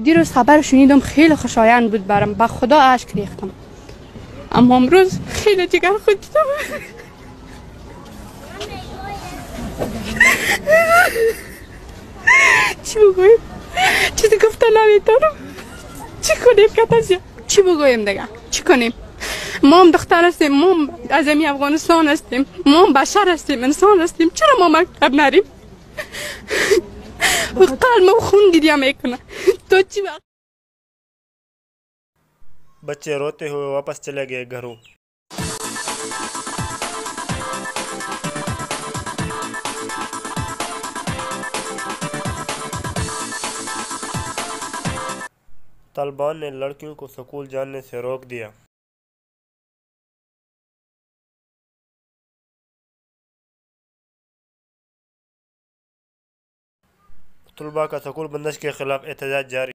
دیروز خبر شنیدم خیلی خوشایند بود برام، با خدا اشک ریختم، اما امروز خیلی جگر خود دیدم. چی بگویم؟ چیزی گفتن نمیتونم. چی کنیم کتازیا؟ چی بگویم دیگه؟ چی کنیم؟ ما هم دختر هستیم، ما هم از امی افغانستان هستیم، ما هم بشر هستیم، انسان هستیم، چرا ما مکتب نریم؟ قلبم خون گریه میکنه. تو چی وقت؟ बच्चे रोते हुए वापस चले गए घरों। तालिबान ने लड़कियों को स्कूल जाने से रोक दिया। तलबा का स्कूल बंदिश के खिलाफ एहतजाज जारी।